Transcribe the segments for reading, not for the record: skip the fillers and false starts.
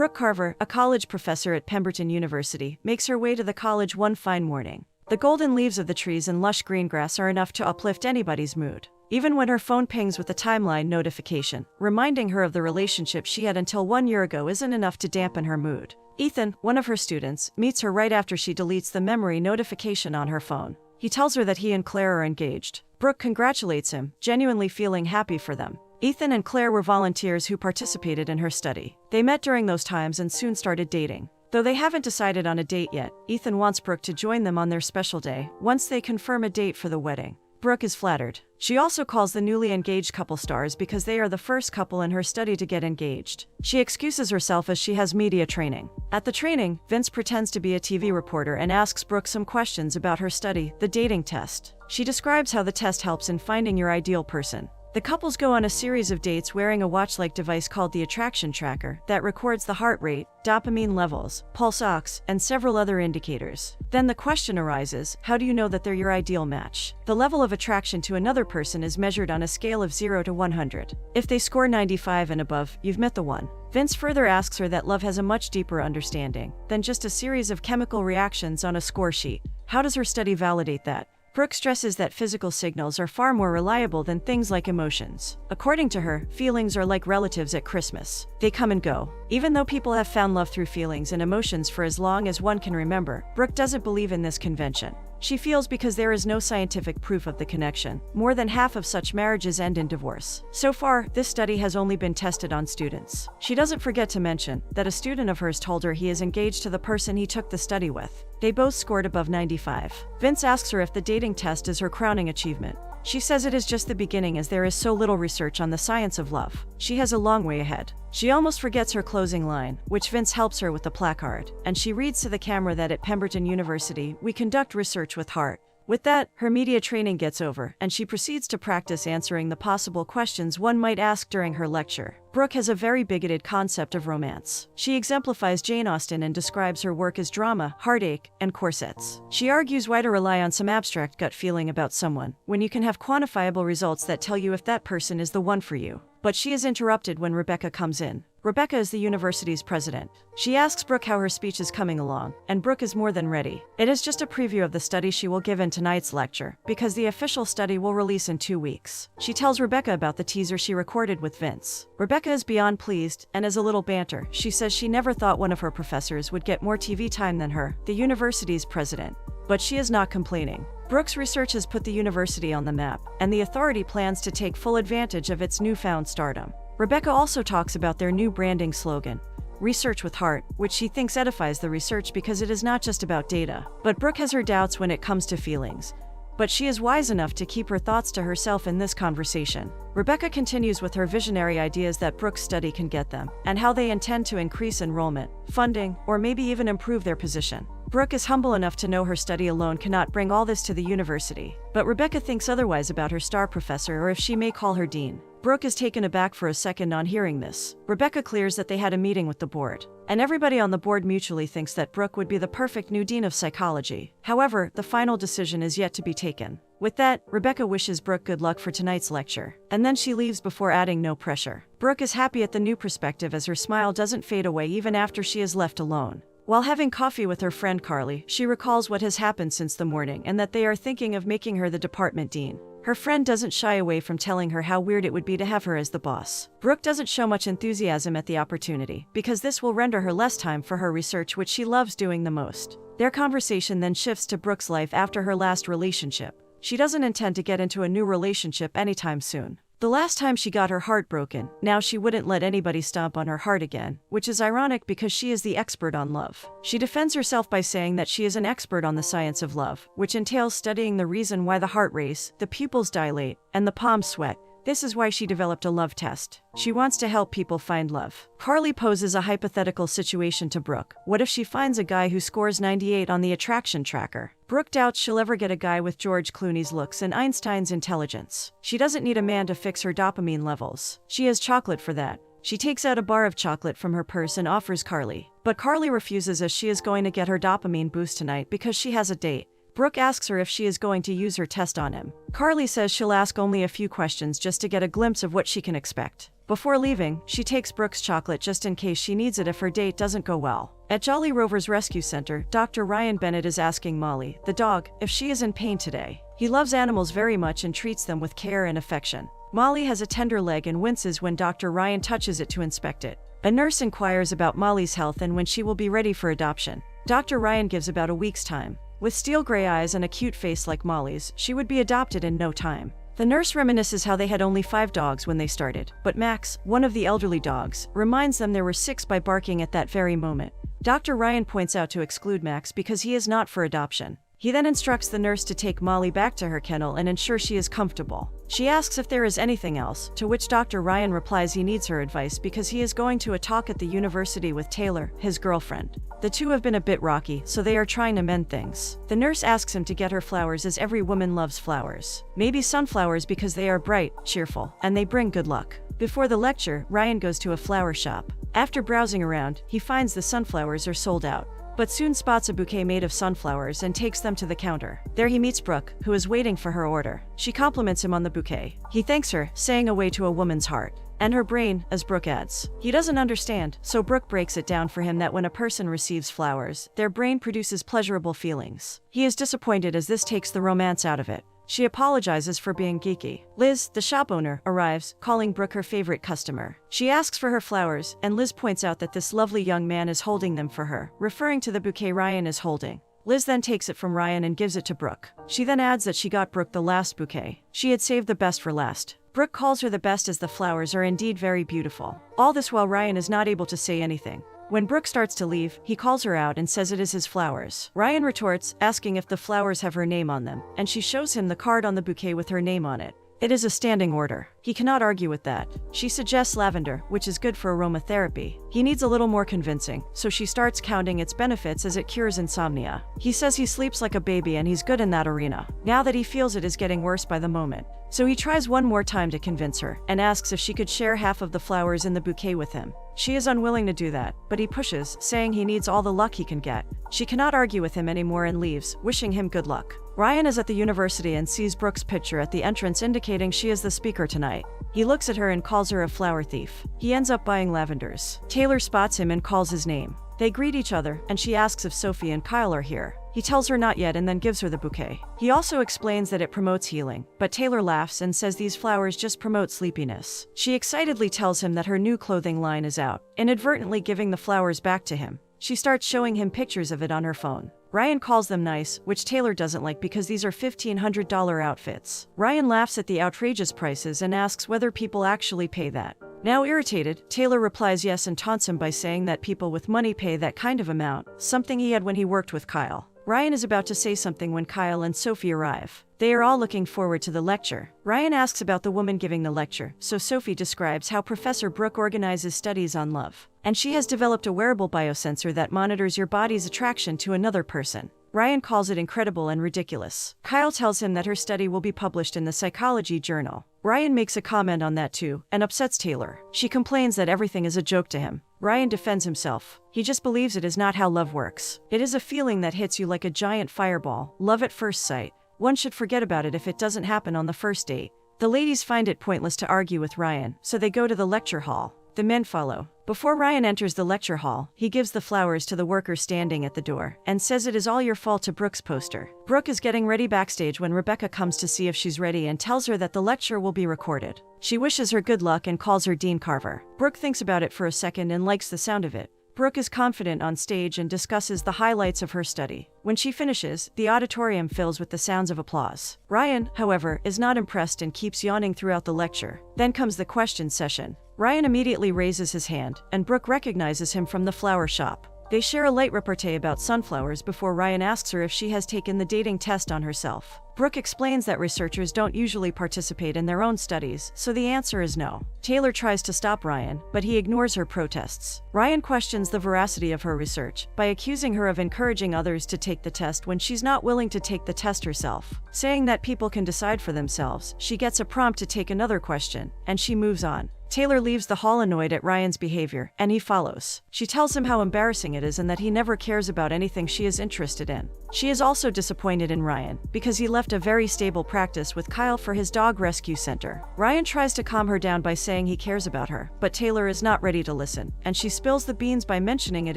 Brooke Carver, a college professor at Pemberton University, makes her way to the college one fine morning. The golden leaves of the trees and lush green grass are enough to uplift anybody's mood. Even when her phone pings with a timeline notification, reminding her of the relationship she had until 1 year ago isn't enough to dampen her mood. Ethan, one of her students, meets her right after she deletes the memory notification on her phone. He tells her that he and Claire are engaged. Brooke congratulates him, genuinely feeling happy for them. Ethan and Claire were volunteers who participated in her study. They met during those times and soon started dating. Though they haven't decided on a date yet, Ethan wants Brooke to join them on their special day, once they confirm a date for the wedding. Brooke is flattered. She also calls the newly engaged couple stars because they are the first couple in her study to get engaged. She excuses herself as she has media training. At the training, Vince pretends to be a TV reporter and asks Brooke some questions about her study, the dating test. She describes how the test helps in finding your ideal person. The couples go on a series of dates wearing a watch-like device called the attraction tracker that records the heart rate, dopamine levels, pulse ox, and several other indicators. Then the question arises, how do you know that they're your ideal match? The level of attraction to another person is measured on a scale of 0 to 100. If they score 95 and above, you've met the one. Vince further asks her that love has a much deeper understanding than just a series of chemical reactions on a score sheet. How does her study validate that? Brooke stresses that physical signals are far more reliable than things like emotions. According to her, feelings are like relatives at Christmas. They come and go. Even though people have found love through feelings and emotions for as long as one can remember, Brooke doesn't believe in this convention. She feels because there is no scientific proof of the connection, more than half of such marriages end in divorce. So far, this study has only been tested on students. She doesn't forget to mention that a student of hers told her he is engaged to the person he took the study with. They both scored above 95. Vince asks her if the dating test is her crowning achievement. She says it is just the beginning as there is so little research on the science of love. She has a long way ahead. She almost forgets her closing line, which Vince helps her with the placard, and she reads to the camera that at Pemberton University, we conduct research with heart. With that, her media training gets over, and she proceeds to practice answering the possible questions one might ask during her lecture. Brooke has a very bigoted concept of romance. She exemplifies Jane Austen and describes her work as drama, heartache, and corsets. She argues why to rely on some abstract gut feeling about someone, when you can have quantifiable results that tell you if that person is the one for you. But she is interrupted when Rebecca comes in. Rebecca is the university's president. She asks Brooke how her speech is coming along, and Brooke is more than ready. It is just a preview of the study she will give in tonight's lecture, because the official study will release in 2 weeks. She tells Rebecca about the teaser she recorded with Vince. Rebecca is beyond pleased, and as a little banter, she says she never thought one of her professors would get more TV time than her, the university's president. But she is not complaining. Brooke's research has put the university on the map, and the authority plans to take full advantage of its newfound stardom. Rebecca also talks about their new branding slogan, Research with Heart, which she thinks edifies the research because it is not just about data. But Brooke has her doubts when it comes to feelings. But she is wise enough to keep her thoughts to herself in this conversation. Rebecca continues with her visionary ideas that Brooke's study can get them, and how they intend to increase enrollment, funding, or maybe even improve their position. Brooke is humble enough to know her study alone cannot bring all this to the university, but Rebecca thinks otherwise about her star professor, or if she may call her dean. Brooke is taken aback for a second on hearing this. Rebecca clears that they had a meeting with the board, and everybody on the board mutually thinks that Brooke would be the perfect new dean of psychology. However, the final decision is yet to be taken. With that, Rebecca wishes Brooke good luck for tonight's lecture, and then she leaves before adding no pressure. Brooke is happy at the new perspective as her smile doesn't fade away even after she is left alone. While having coffee with her friend Carly, she recalls what has happened since the morning and that they are thinking of making her the department dean. Her friend doesn't shy away from telling her how weird it would be to have her as the boss. Brooke doesn't show much enthusiasm at the opportunity, because this will render her less time for her research, which she loves doing the most. Their conversation then shifts to Brooke's life after her last relationship. She doesn't intend to get into a new relationship anytime soon. The last time she got her heart broken, now she wouldn't let anybody stomp on her heart again, which is ironic because she is the expert on love. She defends herself by saying that she is an expert on the science of love, which entails studying the reason why the heart race, the pupils dilate, and the palms sweat. This is why she developed a love test. She wants to help people find love. Carly poses a hypothetical situation to Brooke. What if she finds a guy who scores 98 on the attraction tracker? Brooke doubts she'll ever get a guy with George Clooney's looks and Einstein's intelligence. She doesn't need a man to fix her dopamine levels. She has chocolate for that. She takes out a bar of chocolate from her purse and offers Carly. But Carly refuses as she is going to get her dopamine boost tonight because she has a date. Brooke asks her if she is going to use her test on him. Carly says she'll ask only a few questions just to get a glimpse of what she can expect. Before leaving, she takes Brooke's chocolate just in case she needs it if her date doesn't go well. At Jolly Rover's rescue center, Dr. Ryan Bennett is asking Molly, the dog, if she is in pain today. He loves animals very much and treats them with care and affection. Molly has a tender leg and winces when Dr. Ryan touches it to inspect it. A nurse inquires about Molly's health and when she will be ready for adoption. Dr. Ryan gives about a week's time. With steel gray eyes and a cute face like Molly's, she would be adopted in no time. The nurse reminisces how they had only 5 dogs when they started, but Max, one of the elderly dogs, reminds them there were 6 by barking at that very moment. Dr. Ryan points out to exclude Max because he is not for adoption. He then instructs the nurse to take Molly back to her kennel and ensure she is comfortable. She asks if there is anything else, to which Dr. Ryan replies he needs her advice because he is going to a talk at the university with Taylor, his girlfriend. The two have been a bit rocky, so they are trying to mend things. The nurse asks him to get her flowers as every woman loves flowers. Maybe sunflowers because they are bright, cheerful, and they bring good luck. Before the lecture, Ryan goes to a flower shop. After browsing around, he finds the sunflowers are sold out, but soon spots a bouquet made of sunflowers and takes them to the counter. There he meets Brooke, who is waiting for her order. She compliments him on the bouquet. He thanks her, saying a way to a woman's heart. And her brain, as Brooke adds. He doesn't understand, so Brooke breaks it down for him that when a person receives flowers, their brain produces pleasurable feelings. He is disappointed as this takes the romance out of it. She apologizes for being geeky. Liz, the shop owner, arrives, calling Brooke her favorite customer. She asks for her flowers, and Liz points out that this lovely young man is holding them for her, referring to the bouquet Ryan is holding. Liz then takes it from Ryan and gives it to Brooke. She then adds that she got Brooke the last bouquet. She had saved the best for last. Brooke calls her the best as the flowers are indeed very beautiful. All this while Ryan is not able to say anything. When Brooke starts to leave, he calls her out and says it is his flowers. Ryan retorts, asking if the flowers have her name on them, and she shows him the card on the bouquet with her name on it. It is a standing order. He cannot argue with that. She suggests lavender, which is good for aromatherapy. He needs a little more convincing, so she starts counting its benefits as it cures insomnia. He says he sleeps like a baby and he's good in that arena, now that he feels it is getting worse by the moment. So he tries one more time to convince her, and asks if she could share half of the flowers in the bouquet with him. She is unwilling to do that, but he pushes, saying he needs all the luck he can get. She cannot argue with him anymore and leaves, wishing him good luck. Ryan is at the university and sees Brooke's picture at the entrance indicating she is the speaker tonight. He looks at her and calls her a flower thief. He ends up buying lavenders. Taylor spots him and calls his name. They greet each other, and she asks if Sophie and Kyle are here. He tells her not yet and then gives her the bouquet. He also explains that it promotes healing, but Taylor laughs and says these flowers just promote sleepiness. She excitedly tells him that her new clothing line is out, inadvertently giving the flowers back to him. She starts showing him pictures of it on her phone. Ryan calls them nice, which Taylor doesn't like because these are $1,500 outfits. Ryan laughs at the outrageous prices and asks whether people actually pay that. Now irritated, Taylor replies yes and taunts him by saying that people with money pay that kind of amount, something he had when he worked with Kyle. Ryan is about to say something when Kyle and Sophie arrive. They are all looking forward to the lecture. Ryan asks about the woman giving the lecture, so Sophie describes how Professor Brooke organizes studies on love. And she has developed a wearable biosensor that monitors your body's attraction to another person. Ryan calls it incredible and ridiculous. Kyle tells him that her study will be published in the Psychology Journal. Ryan makes a comment on that too, and upsets Taylor. She complains that everything is a joke to him. Ryan defends himself. He just believes it is not how love works. It is a feeling that hits you like a giant fireball, love at first sight. One should forget about it if it doesn't happen on the first date. The ladies find it pointless to argue with Ryan, so they go to the lecture hall. The men follow. Before Ryan enters the lecture hall, he gives the flowers to the worker standing at the door, and says it is all your fault to Brooke's poster. Brooke is getting ready backstage when Rebecca comes to see if she's ready and tells her that the lecture will be recorded. She wishes her good luck and calls her Dean Carver. Brooke thinks about it for a second and likes the sound of it. Brooke is confident on stage and discusses the highlights of her study. When she finishes, the auditorium fills with the sounds of applause. Ryan, however, is not impressed and keeps yawning throughout the lecture. Then comes the question session. Ryan immediately raises his hand, and Brooke recognizes him from the flower shop. They share a light repartee about sunflowers before Ryan asks her if she has taken the dating test on herself. Brooke explains that researchers don't usually participate in their own studies, so the answer is no. Taylor tries to stop Ryan, but he ignores her protests. Ryan questions the veracity of her research by accusing her of encouraging others to take the test when she's not willing to take the test herself. Saying that people can decide for themselves, she gets a prompt to take another question, and she moves on. Taylor leaves the hall annoyed at Ryan's behavior, and he follows. She tells him how embarrassing it is and that he never cares about anything she is interested in. She is also disappointed in Ryan, because he left a very stable practice with Kyle for his dog rescue center. Ryan tries to calm her down by saying he cares about her, but Taylor is not ready to listen, and she spills the beans by mentioning it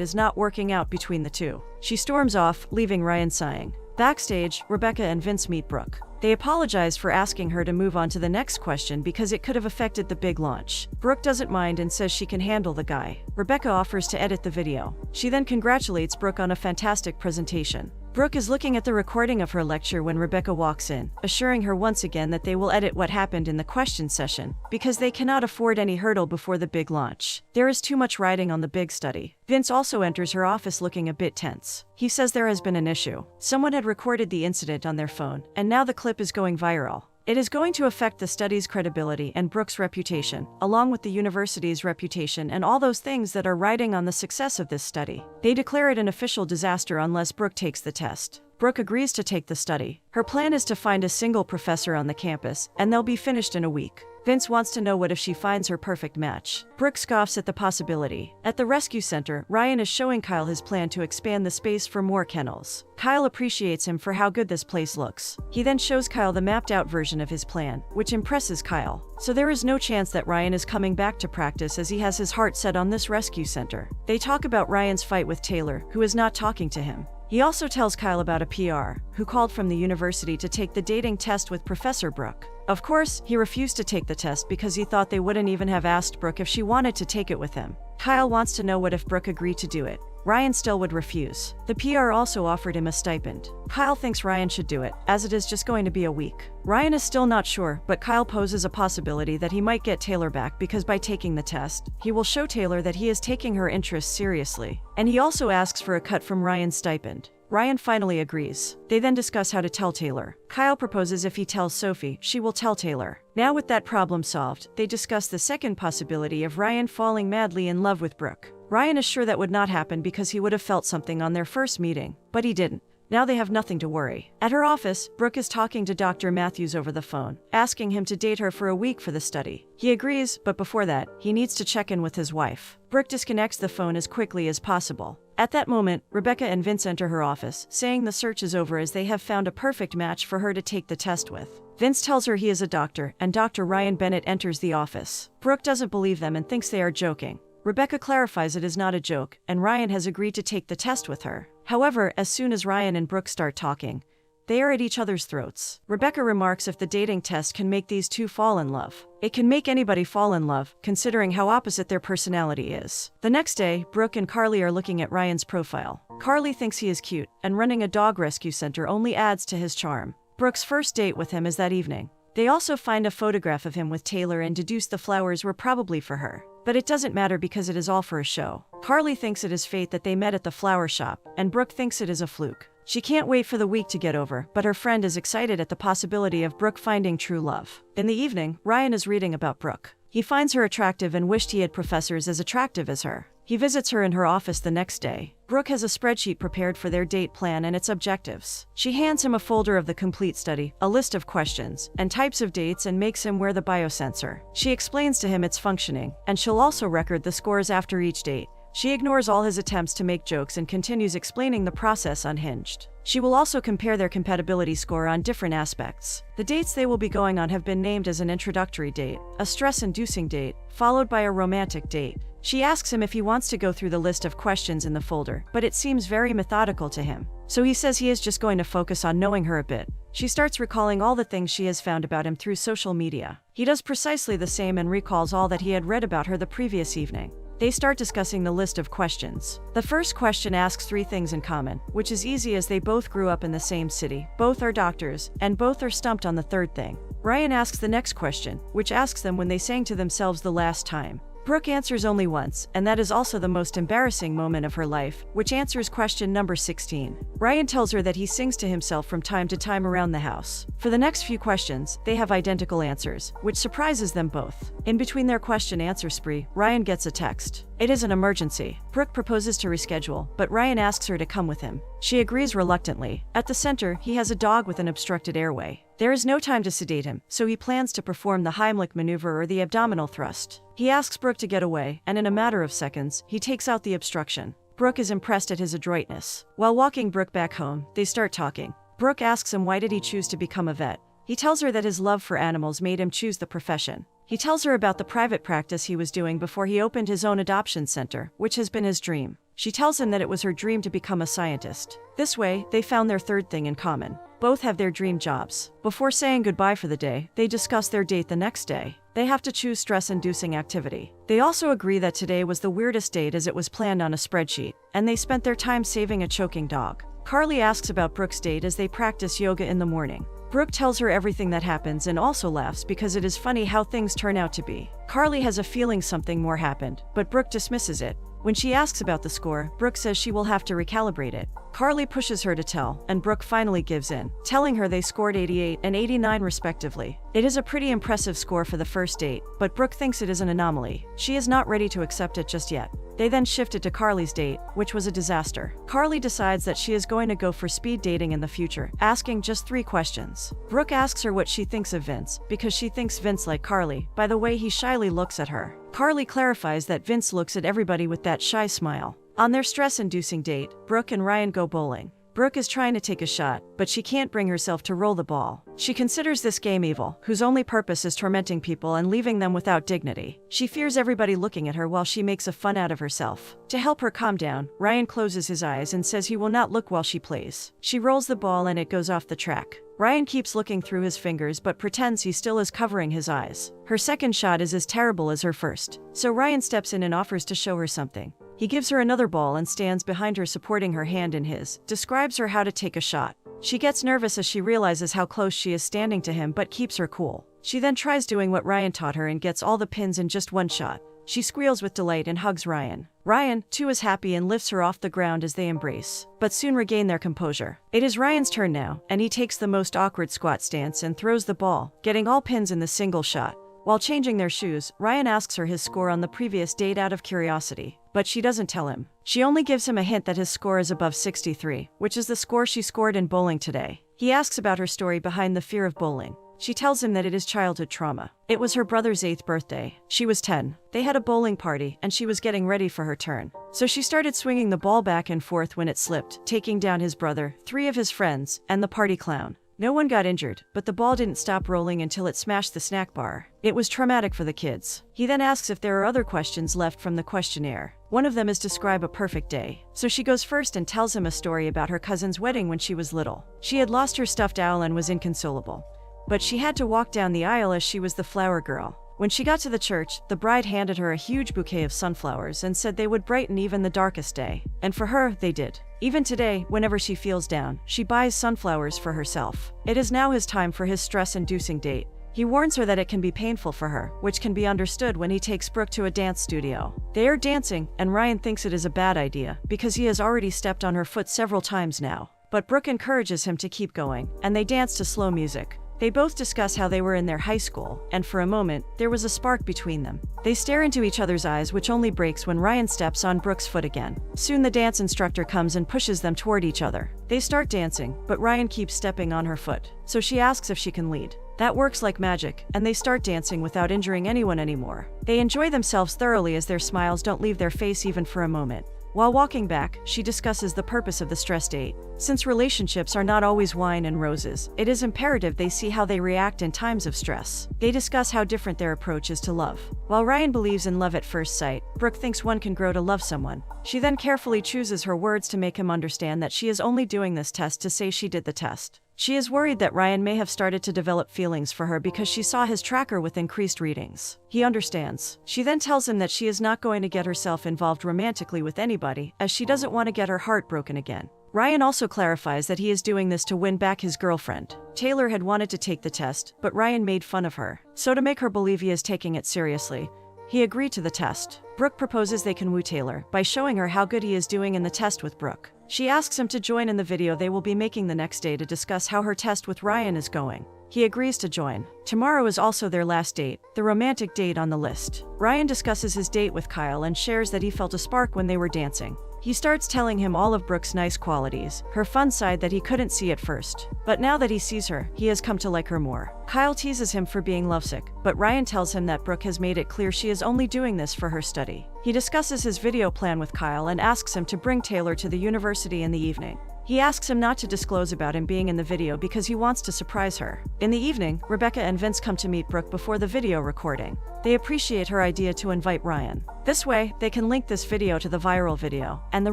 is not working out between the two. She storms off, leaving Ryan sighing. Backstage, Rebecca and Vince meet Brooke. They apologize for asking her to move on to the next question because it could have affected the big launch. Brooke doesn't mind and says she can handle the guy. Rebecca offers to edit the video. She then congratulates Brooke on a fantastic presentation. Brooke is looking at the recording of her lecture when Rebecca walks in, assuring her once again that they will edit what happened in the question session, because they cannot afford any hurdle before the big launch. There is too much riding on the big study. Vince also enters her office looking a bit tense. He says there has been an issue. Someone had recorded the incident on their phone, and now the clip is going viral. It is going to affect the study's credibility and Brooke's reputation, along with the university's reputation and all those things that are riding on the success of this study. They declare it an official disaster unless Brooke takes the test. Brooke agrees to take the study. Her plan is to find a single professor on the campus, and they'll be finished in a week. Vince wants to know what if she finds her perfect match. Brooke scoffs at the possibility. At the rescue center, Ryan is showing Kyle his plan to expand the space for more kennels. Kyle appreciates him for how good this place looks. He then shows Kyle the mapped-out version of his plan, which impresses Kyle. So there is no chance that Ryan is coming back to practice as he has his heart set on this rescue center. They talk about Ryan's fight with Taylor, who is not talking to him. He also tells Kyle about a PR, who called from the university to take the dating test with Professor Brooke. Of course, he refused to take the test because he thought they wouldn't even have asked Brooke if she wanted to take it with him. Kyle wants to know what if Brooke agreed to do it. Ryan still would refuse. The PR also offered him a stipend. Kyle thinks Ryan should do it, as it is just going to be a week. Ryan is still not sure, but Kyle poses a possibility that he might get Taylor back because by taking the test, he will show Taylor that he is taking her interests seriously. And he also asks for a cut from Ryan's stipend. Ryan finally agrees. They then discuss how to tell Taylor. Kyle proposes if he tells Sophie, she will tell Taylor. Now with that problem solved, they discuss the second possibility of Ryan falling madly in love with Brooke. Ryan is sure that would not happen because he would have felt something on their first meeting, but he didn't. Now they have nothing to worry. At her office, Brooke is talking to Dr. Matthews over the phone, asking him to date her for a week for the study. He agrees, but before that, he needs to check in with his wife. Brooke disconnects the phone as quickly as possible. At that moment, Rebecca and Vince enter her office, saying the search is over as they have found a perfect match for her to take the test with. Vince tells her he is a doctor, and Dr. Ryan Bennett enters the office. Brooke doesn't believe them and thinks they are joking. Rebecca clarifies it is not a joke, and Ryan has agreed to take the test with her. However, as soon as Ryan and Brooke start talking, they are at each other's throats. Rebecca remarks if the dating test can make these two fall in love. It can make anybody fall in love, considering how opposite their personality is. The next day, Brooke and Carly are looking at Ryan's profile. Carly thinks he is cute, and running a dog rescue center only adds to his charm. Brooke's first date with him is that evening. They also find a photograph of him with Taylor and deduce the flowers were probably for her. But it doesn't matter because it is all for a show. Carly thinks it is fate that they met at the flower shop, and Brooke thinks it is a fluke. She can't wait for the week to get over, but her friend is excited at the possibility of Brooke finding true love. In the evening, Ryan is reading about Brooke. He finds her attractive and wished he had professors as attractive as her. He visits her in her office the next day. Brooke has a spreadsheet prepared for their date plan and its objectives. She hands him a folder of the complete study, a list of questions, and types of dates and makes him wear the biosensor. She explains to him its functioning, and she'll also record the scores after each date. She ignores all his attempts to make jokes and continues explaining the process unhinged. She will also compare their compatibility score on different aspects. The dates they will be going on have been named as an introductory date, a stress-inducing date, followed by a romantic date. She asks him if he wants to go through the list of questions in the folder, but it seems very methodical to him. So he says he is just going to focus on knowing her a bit. She starts recalling all the things she has found about him through social media. He does precisely the same and recalls all that he had read about her the previous evening. They start discussing the list of questions. The first question asks 3 things in common, which is easy as they both grew up in the same city, both are doctors, and both are stumped on the third thing. Ryan asks the next question, which asks them when they sang to themselves the last time. Brooke answers only once, and that is also the most embarrassing moment of her life, which answers question number 16. Ryan tells her that he sings to himself from time to time around the house. For the next few questions, they have identical answers, which surprises them both. In between their question-answer spree, Ryan gets a text. It is an emergency. Brooke proposes to reschedule, but Ryan asks her to come with him. She agrees reluctantly. At the center, he has a dog with an obstructed airway. There is no time to sedate him, so he plans to perform the Heimlich maneuver or the abdominal thrust. He asks Brooke to get away, and in a matter of seconds, he takes out the obstruction. Brooke is impressed at his adroitness. While walking Brooke back home, they start talking. Brooke asks him why did he choose to become a vet. He tells her that his love for animals made him choose the profession. He tells her about the private practice he was doing before he opened his own adoption center, which has been his dream. She tells him that it was her dream to become a scientist. This way, they found their third thing in common. Both have their dream jobs. Before saying goodbye for the day, they discuss their date the next day. They have to choose stress-inducing activity. They also agree that today was the weirdest date as it was planned on a spreadsheet, and they spent their time saving a choking dog. Carly asks about Brooke's date as they practice yoga in the morning. Brooke tells her everything that happens and also laughs because it is funny how things turn out to be. Carly has a feeling something more happened, but Brooke dismisses it. When she asks about the score, Brooke says she will have to recalibrate it. Carly pushes her to tell, and Brooke finally gives in, telling her they scored 88 and 89 respectively. It is a pretty impressive score for the first date, but Brooke thinks it is an anomaly. She is not ready to accept it just yet. They then shifted to Carly's date, which was a disaster. Carly decides that she is going to go for speed dating in the future, asking just 3 questions. Brooke asks her what she thinks of Vince, because she thinks Vince like Carly, by the way he shyly looks at her. Carly clarifies that Vince looks at everybody with that shy smile. On their stress-inducing date, Brooke and Ryan go bowling. Brooke is trying to take a shot, but she can't bring herself to roll the ball. She considers this game evil, whose only purpose is tormenting people and leaving them without dignity. She fears everybody looking at her while she makes a fun out of herself. To help her calm down, Ryan closes his eyes and says he will not look while she plays. She rolls the ball and it goes off the track. Ryan keeps looking through his fingers but pretends he still is covering his eyes. Her second shot is as terrible as her first, so Ryan steps in and offers to show her something. He gives her another ball and stands behind her supporting her hand in his, describes her how to take a shot. She gets nervous as she realizes how close she is standing to him but keeps her cool. She then tries doing what Ryan taught her and gets all the pins in just one shot. She squeals with delight and hugs Ryan. Ryan, too, is happy and lifts her off the ground as they embrace, but soon regain their composure. It is Ryan's turn now, and he takes the most awkward squat stance and throws the ball, getting all pins in the single shot. While changing their shoes, Ryan asks her his score on the previous date out of curiosity, but she doesn't tell him. She only gives him a hint that his score is above 63, which is the score she scored in bowling today. He asks about her story behind the fear of bowling. She tells him that it is childhood trauma. It was her brother's 8th birthday. She was 10. They had a bowling party, and she was getting ready for her turn. So she started swinging the ball back and forth when it slipped, taking down his brother, 3 of his friends, and the party clown. No one got injured, but the ball didn't stop rolling until it smashed the snack bar. It was traumatic for the kids. He then asks if there are other questions left from the questionnaire. One of them is describe a perfect day. So she goes first and tells him a story about her cousin's wedding when she was little. She had lost her stuffed owl and was inconsolable, but she had to walk down the aisle as she was the flower girl. When she got to the church, the bride handed her a huge bouquet of sunflowers and said they would brighten even the darkest day. And for her, they did. Even today, whenever she feels down, she buys sunflowers for herself. It is now his time for his stress-inducing date. He warns her that it can be painful for her, which can be understood when he takes Brooke to a dance studio. They are dancing, and Ryan thinks it is a bad idea, because he has already stepped on her foot several times now. But Brooke encourages him to keep going, and they dance to slow music. They both discuss how they were in their high school, and for a moment, there was a spark between them. They stare into each other's eyes, which only breaks when Ryan steps on Brooke's foot again. Soon the dance instructor comes and pushes them toward each other. They start dancing, but Ryan keeps stepping on her foot, so she asks if she can lead. That works like magic, and they start dancing without injuring anyone anymore. They enjoy themselves thoroughly as their smiles don't leave their face even for a moment. While walking back, she discusses the purpose of the stress date. Since relationships are not always wine and roses, it is imperative they see how they react in times of stress. They discuss how different their approach is to love. While Ryan believes in love at first sight, Brooke thinks one can grow to love someone. She then carefully chooses her words to make him understand that she is only doing this test to say she did the test. She is worried that Ryan may have started to develop feelings for her because she saw his tracker with increased readings. He understands. She then tells him that she is not going to get herself involved romantically with anybody, as she doesn't want to get her heart broken again. Ryan also clarifies that he is doing this to win back his girlfriend. Taylor had wanted to take the test, but Ryan made fun of her. So to make her believe he is taking it seriously, He agreed to the test. Brooke proposes they can woo Taylor by showing her how good he is doing in the test with Brooke. She asks him to join in the video they will be making the next day to discuss how her test with Ryan is going. He agrees to join. Tomorrow is also their last date, the romantic date on the list. Ryan discusses his date with Kyle and shares that he felt a spark when they were dancing. He starts telling him all of Brooke's nice qualities, her fun side that he couldn't see at first. But now that he sees her, he has come to like her more. Kyle teases him for being lovesick, but Ryan tells him that Brooke has made it clear she is only doing this for her study. He discusses his video plan with Kyle and asks him to bring Taylor to the university in the evening. He asks him not to disclose about him being in the video because he wants to surprise her. In the evening, Rebecca and Vince come to meet Brooke before the video recording. They appreciate her idea to invite Ryan. This way, they can link this video to the viral video, and the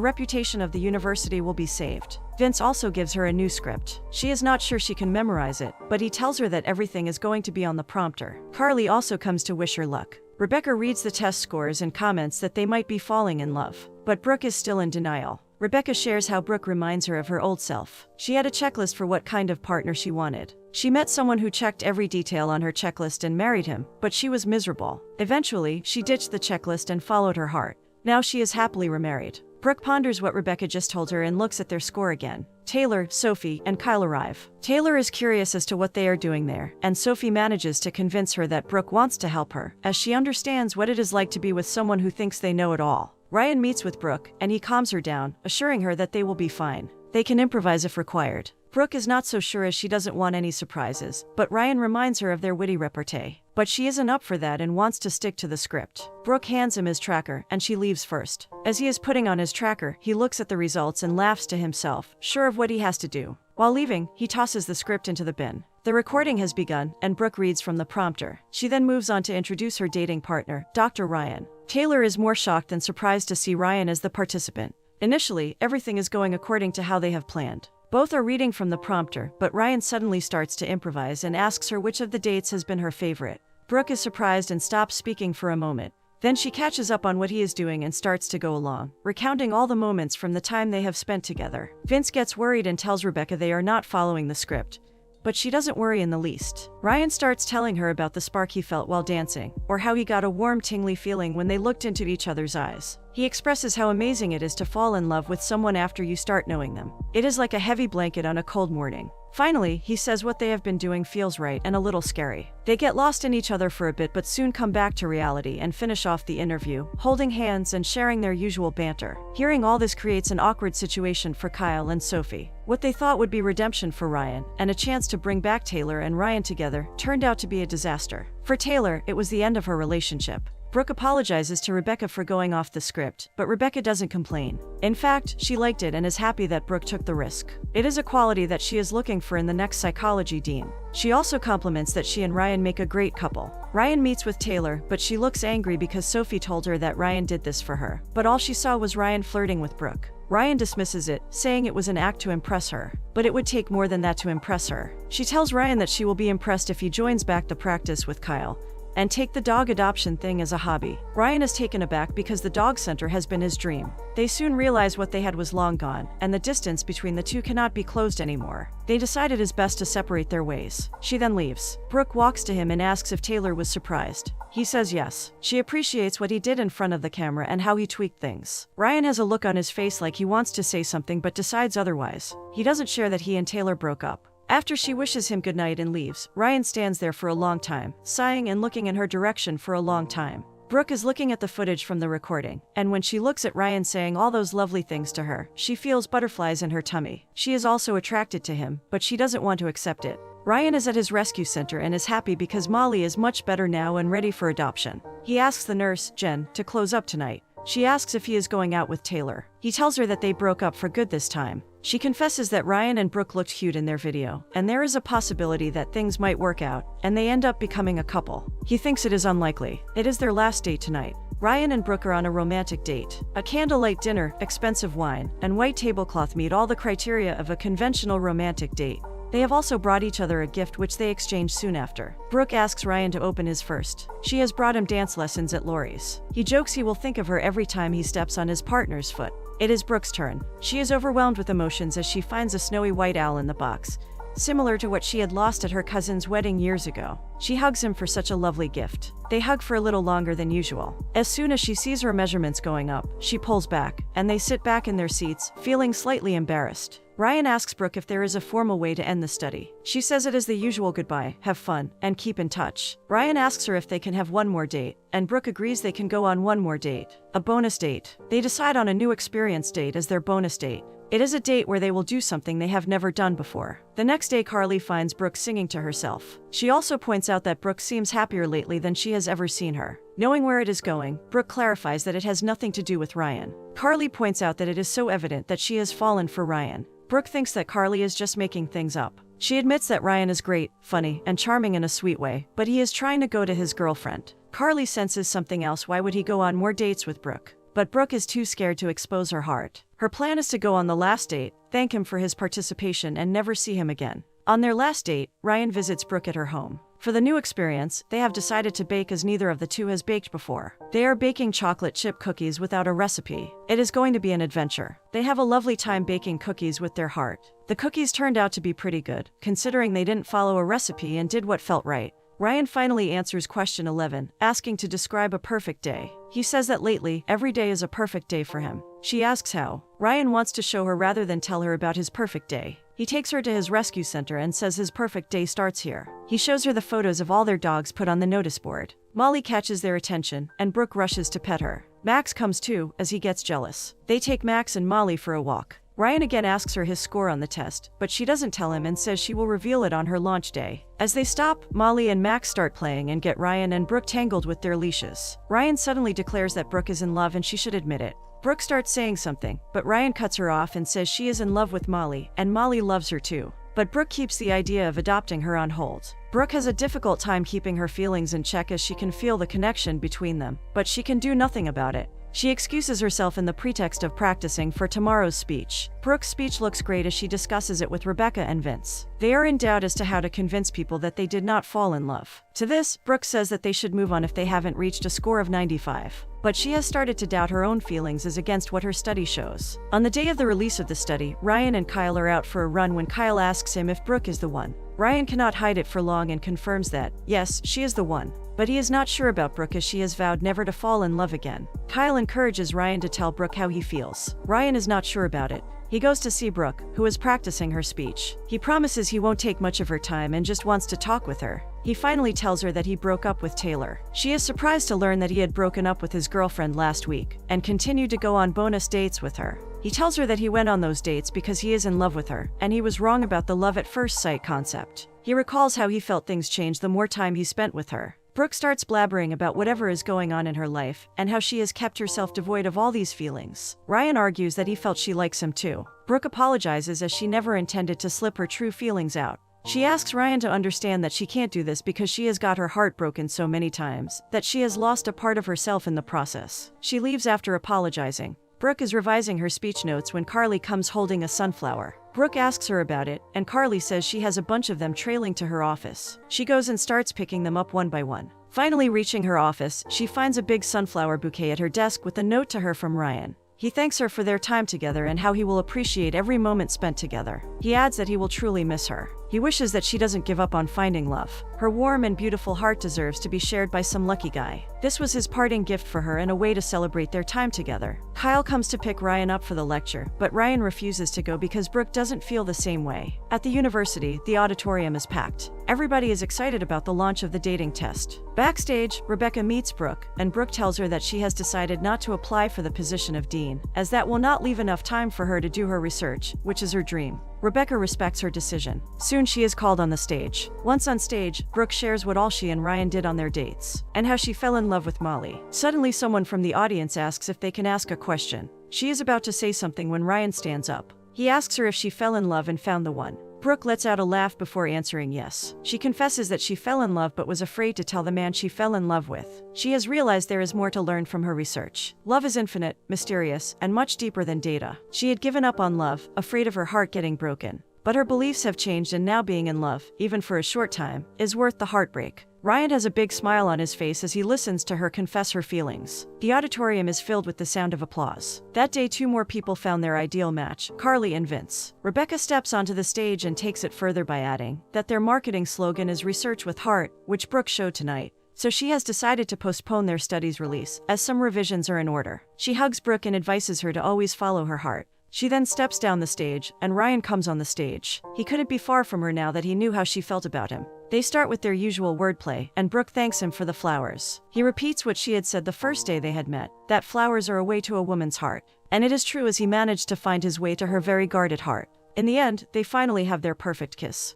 reputation of the university will be saved. Vince also gives her a new script. She is not sure she can memorize it, but he tells her that everything is going to be on the prompter. Carly also comes to wish her luck. Rebecca reads the test scores and comments that they might be falling in love, but Brooke is still in denial. Rebecca shares how Brooke reminds her of her old self. She had a checklist for what kind of partner she wanted. She met someone who checked every detail on her checklist and married him, but she was miserable. Eventually, she ditched the checklist and followed her heart. Now she is happily remarried. Brooke ponders what Rebecca just told her and looks at their score again. Taylor, Sophie, and Kyle arrive. Taylor is curious as to what they are doing there, and Sophie manages to convince her that Brooke wants to help her, as she understands what it is like to be with someone who thinks they know it all. Ryan meets with Brooke, and he calms her down, assuring her that they will be fine. They can improvise if required. Brooke is not so sure as she doesn't want any surprises, but Ryan reminds her of their witty repartee. But she isn't up for that and wants to stick to the script. Brooke hands him his tracker, and she leaves first. As he is putting on his tracker, he looks at the results and laughs to himself, sure of what he has to do. While leaving, he tosses the script into the bin. The recording has begun, and Brooke reads from the prompter. She then moves on to introduce her dating partner, Dr. Ryan. Taylor is more shocked than surprised to see Ryan as the participant. Initially, everything is going according to how they have planned. Both are reading from the prompter, but Ryan suddenly starts to improvise and asks her which of the dates has been her favorite. Brooke is surprised and stops speaking for a moment. Then she catches up on what he is doing and starts to go along, recounting all the moments from the time they have spent together. Vince gets worried and tells Rebecca they are not following the script, but she doesn't worry in the least. Ryan starts telling her about the spark he felt while dancing, or how he got a warm, tingly feeling when they looked into each other's eyes. He expresses how amazing it is to fall in love with someone after you start knowing them. It is like a heavy blanket on a cold morning. Finally, he says what they have been doing feels right and a little scary. They get lost in each other for a bit but soon come back to reality and finish off the interview, holding hands and sharing their usual banter. Hearing all this creates an awkward situation for Kyle and Sophie. What they thought would be redemption for Ryan, and a chance to bring back Taylor and Ryan together, turned out to be a disaster. For Taylor, it was the end of her relationship. Brooke apologizes to Rebecca for going off the script, but Rebecca doesn't complain. In fact, she liked it and is happy that Brooke took the risk. It is a quality that she is looking for in the next psychology dean. She also compliments that she and Ryan make a great couple. Ryan meets with Taylor, but she looks angry because Sophie told her that Ryan did this for her. But all she saw was Ryan flirting with Brooke. Ryan dismisses it, saying it was an act to impress her. But it would take more than that to impress her. She tells Ryan that she will be impressed if he joins back the practice with Kyle and take the dog adoption thing as a hobby. Ryan is taken aback because the dog center has been his dream. They soon realize what they had was long gone, and the distance between the two cannot be closed anymore. They decide it is best to separate their ways. She then leaves. Brooke walks to him and asks if Taylor was surprised. He says yes. She appreciates what he did in front of the camera and how he tweaked things. Ryan has a look on his face like he wants to say something but decides otherwise. He doesn't share that he and Taylor broke up. After she wishes him goodnight and leaves, Ryan stands there for a long time, sighing and looking in her direction for a long time. Brooke is looking at the footage from the recording, and when she looks at Ryan saying all those lovely things to her, she feels butterflies in her tummy. She is also attracted to him, but she doesn't want to accept it. Ryan is at his rescue center and is happy because Molly is much better now and ready for adoption. He asks the nurse, Jen, to close up tonight. She asks if he is going out with Taylor. He tells her that they broke up for good this time. She confesses that Ryan and Brooke looked cute in their video, and there is a possibility that things might work out, and they end up becoming a couple. He thinks it is unlikely. It is their last date tonight. Ryan and Brooke are on a romantic date. A candlelight dinner, expensive wine, and white tablecloth meet all the criteria of a conventional romantic date. They have also brought each other a gift which they exchange soon after. Brooke asks Ryan to open his first. She has brought him dance lessons at Laurie's. He jokes he will think of her every time he steps on his partner's foot. It is Brooke's turn. She is overwhelmed with emotions as she finds a snowy white owl in the box, similar to what she had lost at her cousin's wedding years ago. She hugs him for such a lovely gift. They hug for a little longer than usual. As soon as she sees her measurements going up, she pulls back, and they sit back in their seats, feeling slightly embarrassed. Ryan asks Brooke if there is a formal way to end the study. She says it is the usual goodbye, have fun, and keep in touch. Ryan asks her if they can have one more date, and Brooke agrees they can go on one more date. A bonus date. They decide on a new experience date as their bonus date. It is a date where they will do something they have never done before. The next day, Carly finds Brooke singing to herself. She also points out that Brooke seems happier lately than she has ever seen her. Knowing where it is going, Brooke clarifies that it has nothing to do with Ryan. Carly points out that it is so evident that she has fallen for Ryan. Brooke thinks that Carly is just making things up. She admits that Ryan is great, funny, and charming in a sweet way, but he is trying to go to his girlfriend. Carly senses something else. Why would he go on more dates with Brooke? But Brooke is too scared to expose her heart. Her plan is to go on the last date, thank him for his participation, and never see him again. On their last date, Ryan visits Brooke at her home. For the new experience, they have decided to bake as neither of the two has baked before. They are baking chocolate chip cookies without a recipe. It is going to be an adventure. They have a lovely time baking cookies with their heart. The cookies turned out to be pretty good, considering they didn't follow a recipe and did what felt right. Ryan finally answers question 11, asking to describe a perfect day. He says that lately, every day is a perfect day for him. She asks how. Ryan wants to show her rather than tell her about his perfect day. He takes her to his rescue center and says his perfect day starts here. He shows her the photos of all their dogs put on the notice board. Molly catches their attention, and Brooke rushes to pet her. Max comes too, as he gets jealous. They take Max and Molly for a walk. Ryan again asks her his score on the test, but she doesn't tell him and says she will reveal it on her launch day. As they stop, Molly and Max start playing and get Ryan and Brooke tangled with their leashes. Ryan suddenly declares that Brooke is in love and she should admit it. Brooke starts saying something, but Ryan cuts her off and says she is in love with Molly, and Molly loves her too. But Brooke keeps the idea of adopting her on hold. Brooke has a difficult time keeping her feelings in check as she can feel the connection between them, but she can do nothing about it. She excuses herself in the pretext of practicing for tomorrow's speech. Brooke's speech looks great as she discusses it with Rebecca and Vince. They are in doubt as to how to convince people that they did not fall in love. To this, Brooke says that they should move on if they haven't reached a score of 95. But she has started to doubt her own feelings as against what her study shows. On the day of the release of the study, Ryan and Kyle are out for a run when Kyle asks him if Brooke is the one. Ryan cannot hide it for long and confirms that, yes, she is the one. But he is not sure about Brooke as she has vowed never to fall in love again. Kyle encourages Ryan to tell Brooke how he feels. Ryan is not sure about it. He goes to see Brooke, who is practicing her speech. He promises he won't take much of her time and just wants to talk with her. He finally tells her that he broke up with Taylor. She is surprised to learn that he had broken up with his girlfriend last week and continued to go on bonus dates with her. He tells her that he went on those dates because he is in love with her, and he was wrong about the love at first sight concept. He recalls how he felt things changed the more time he spent with her. Brooke starts blabbering about whatever is going on in her life and how she has kept herself devoid of all these feelings. Ryan argues that he felt she likes him too. Brooke apologizes as she never intended to slip her true feelings out. She asks Ryan to understand that she can't do this because she has got her heart broken so many times that she has lost a part of herself in the process. She leaves after apologizing. Brooke is revising her speech notes when Carly comes holding a sunflower. Brooke asks her about it, and Carly says she has a bunch of them trailing to her office. She goes and starts picking them up one by one. Finally reaching her office, she finds a big sunflower bouquet at her desk with a note to her from Ryan. He thanks her for their time together and how he will appreciate every moment spent together. He adds that he will truly miss her. He wishes that she doesn't give up on finding love. Her warm and beautiful heart deserves to be shared by some lucky guy. This was his parting gift for her and a way to celebrate their time together. Kyle comes to pick Ryan up for the lecture, but Ryan refuses to go because Brooke doesn't feel the same way. At the university, the auditorium is packed. Everybody is excited about the launch of the dating test. Backstage, Rebecca meets Brooke, and Brooke tells her that she has decided not to apply for the position of dean, as that will not leave enough time for her to do her research, which is her dream. Rebecca respects her decision. Soon she is called on the stage. Once on stage, Brooke shares what all she and Ryan did on their dates, and how she fell in love with Molly. Suddenly someone from the audience asks if they can ask a question. She is about to say something when Ryan stands up. He asks her if she fell in love and found the one. Brooke lets out a laugh before answering yes. She confesses that she fell in love but was afraid to tell the man she fell in love with. She has realized there is more to learn from her research. Love is infinite, mysterious, and much deeper than data. She had given up on love, afraid of her heart getting broken. But her beliefs have changed and now being in love, even for a short time, is worth the heartbreak. Ryan has a big smile on his face as he listens to her confess her feelings. The auditorium is filled with the sound of applause. That day, 2 more people found their ideal match, Carly and Vince. Rebecca steps onto the stage and takes it further by adding that their marketing slogan is Research with Heart, which Brooke showed tonight. So she has decided to postpone their study's release, as some revisions are in order. She hugs Brooke and advises her to always follow her heart. She then steps down the stage, and Ryan comes on the stage. He couldn't be far from her now that he knew how she felt about him. They start with their usual wordplay, and Brooke thanks him for the flowers. He repeats what she had said the first day they had met, that flowers are a way to a woman's heart. And it is true, as he managed to find his way to her very guarded heart. In the end, they finally have their perfect kiss.